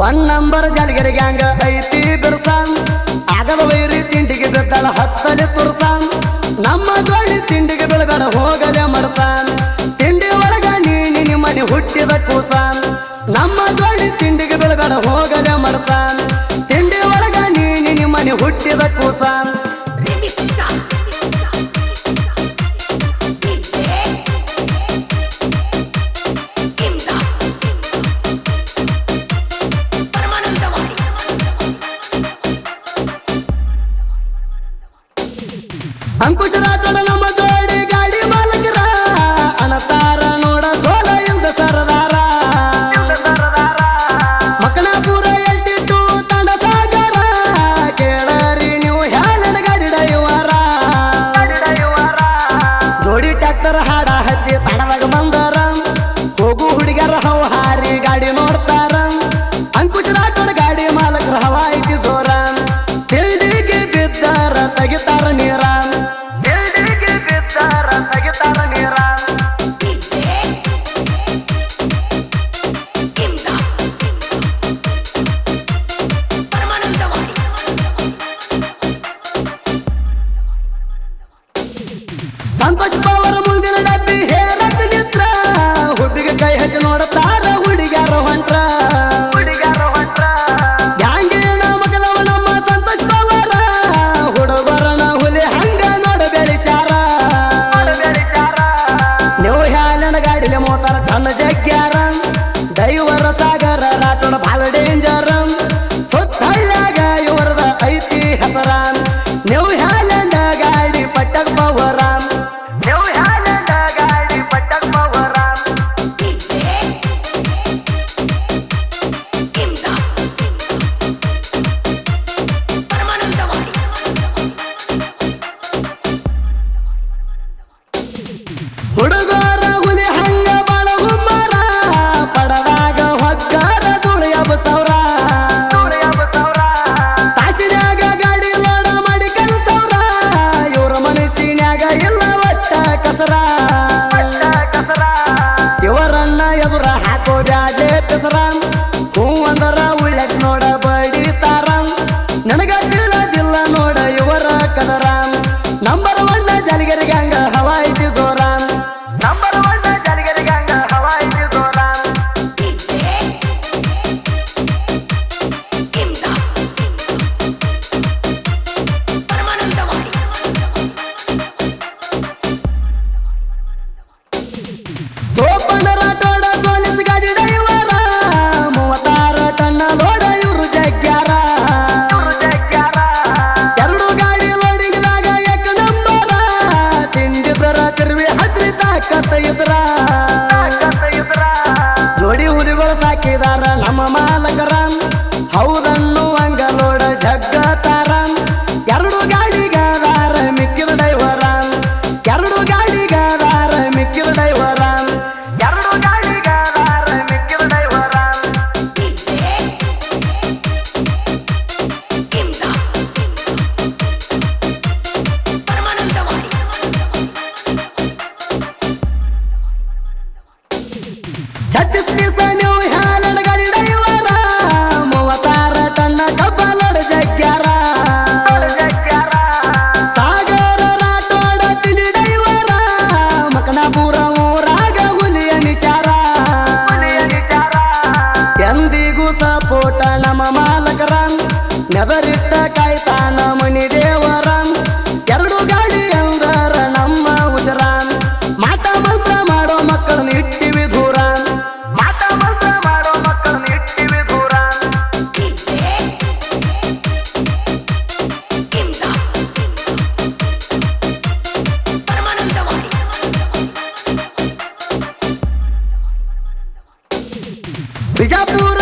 one number ಜಾಲಿಗೆರೆ gang ಐತಿ ಬಿರ್ಸಾನ್ ಆಗದ ವೈರಿ ತಿಂಡಿಗೆ ಬಿದ್ದಾಳ ಹತ್ತಲಿ ತುರ್ಸಾನ್ ನಮ್ಮ ಜೋಡಿ ತಿಂಡಿಗೆ ಬೆಳಗಾಡ ಹೋಗಲೆ ಮರ್ಸಾನ್ ತಿಂಡಿ ಒಳಗ ನೀನಿ ಮನೆ ಹುಟ್ಟಿದ ಕೂಸಾನ್ ನಮ್ಮ ಜೋಡಿ ತಿಂಡಿಗೆ ಬೆಳಗಾಡ ಹೋಗಲೆ ಮರ್ಸಾನ್ ತಿಂಡಿ ಒಳಗ ನೀನಿ ಮನೆ ಹುಟ್ಟಿದ ಕೂಸಾನ್ ಅಂಕುಶ ರಾಠೋಡ ನಮ್ಮ ಜೋಡಿ ಗಾಡಿ ಮಾಲಕರ ಅನತಾರ ನೋಡ ಸೋಲ ಇಲ್ದ ಸರದಾರ ಮಕನಾಪುರ ಎಲ್ಟಿಟ್ಟು ತಂಡ ಸಾಗರ ಕೇಳರಿ ನೀವು ಹ್ಯಾಲನ ಗಾಡಿ ಡೈವರ ಜೋಡಿ ಟ್ಯಾಕ್ಟರ್ ಹಾಡ ಹಚ್ಚಿ ತಡದಾಗ ಬಂದರ ಹೋಗು ಹುಡುಗರ ಹವ ಹಾರಿ ಗಾಡಿ ನೋಡ್ತಾರ ಅಂಕುಶ ರಾಠೋಡ ಗಾಡಿ ಮಾಲಕರ ಹವ ಐತಿ ಜೋರ ತಿಂಡಿಗೆ ಬಿದ್ದಾರ ತೆಗಿತಾರ ನೀರ ಸಂತೋಷ್ ಪವರ್ ಮುಂದಿನ ಡಬ್ಬಿ ಹೇರಕ್ ನಿತ್ರ ಹುಡುಗ ಕೈ ಹಚ್ಚಿ ನೋಡುತ್ತಾರ ಹುಡುಗ್ಯಾರ ಹೊಂಟ್ರ ಗ್ಯಾಂಗಿನ ಮಗದವ ನಮ್ಮ ಸಂತೋಷ್ ಪವರ ಹುಡುಗರನ ಹುಲಿ ಹಂಗ ನೋಡ ಬೆಳಿಸ್ಯಾರ ನೀವು ಹ್ಯಾಲನ ಗಾಡಿಲೆ ಮೋತಾರ ಟನ್ ಜಗ್ಗ್ಯಾರ ದೈವರ ಸಾಗರ ರಾಟೋಡ ಭಾಳ ಡೇಂಜರ್ ಸುತ್ತಳ್ಯಾಗ ಇವರದ ಐತಿ ಹೆಸರ ನೀವು ಹ್ಯಾಲನ ಗಾಡಿ ಪಟ್ಟಕ ಪವರ ಹುಡುಗರ ಹುಲಿ ಹಂಗ ಬಾಳ ಹುಮ್ಮರ ಪಡದಾಗ ಹೊಗ್ಗಾರ ದುಳಿಯಬ ಸೌರ ತಾಸಿನ್ಯಾಗ ಗಾಡಿ ಲೋಡ ಮಾಡಿ ಕಲ್ಸವ್ರ ಇವ್ರ ಮನಸ್ಸಿನ್ಯಾಗ ಇಲ್ಲ ಒಟ್ಟ ಕಸರ ಇವರನ್ನ ಎದುರ ಹಾಕೋ ಬ್ಯಾಜೆ ಪೆಸರ ಹೂ ಅಂದರ ಉಳ್ಳೆಕ್ ನೋಡ ಬಡಿತಾರ ನನಗ ತಿಳಿದಿಲ್ಲ ನೋಡ ಇವರ ಕದರ ನಂಬರ್ ಒನ್ ಜಾಲಿಗೆರೆ ಗ್ಯಾಂಗ್ ಹವಾ ಐತಿ ಜೋರ ಸೋಪಂದರ ತೋಡ ಸೋಲಿಸ್ ಗಾಡಿ ಡೈವರ 36 ಟನ್ನ ಲೋಡ ಇವ್ರು ಜಗ್ಗ್ಯಾರ ಎರಡು ಗಾಡಿ ಲೋಡಿಂಗ್ದಾಗ ಏಕ ನಂಬರ ತಿಂಡಿದರ ತಿರುವಿ ಹತ್ರಿ ತಾಕತ್ತ ಇದ್ರ ಜೋಡಿ ಹುಲಿಗಳು ಸಾಕಿದಾರ ನಮ್ಮ ಮಾಲಕರ ಹೌದನ್ನು ಹಂಗ ಲೋಡ ಜಗ್ಗತಾರ ಎರಡು ಗಾಡಿಗಾರ ಮಿಕ್ಕಿದ ಡೈವರ ಎರಡು ಗಾಡಿಗಾರ ಮಿಕ್ಕಿದ ಡೈವರ ಛತ್ತೀಸ್ ದಿವಸ ನೀವು ಹ್ಯಾಲನ ಗಾಡಿ ಡೈವರ 36 ಟನ್ನ ಕಬ್ಬ ಲೋಡ ಜಗ್ಗ್ಯಾರ ಸಾಗರ ರಾಟೋಡ ತಿಂಡಿ ಡೈವರ ಮಕನಾಪುರ ಊರಾಗ ಹುಲಿ ಅನಿಸ್ಯಾರ ಎಂದಿಗೂ ಸಪೋಟ ನಮ್ಮ ಮಾಲಕರ ನೆದರಿಟ್ಟ ಕಾಯ್ತಾನ ಮಣಿ ದೇವರ ಎರಡು ಗಾಡಿ ಅಂದರ ನಮ್ಮ ಉಜರ ಮಾತ ಮಂತ್ರ ಮಾಡೋ ಮಕ್ಕಳನ್ನ ಇಟ್ಟಿವಿ ದೂರ ಬಿಜಾಪುರ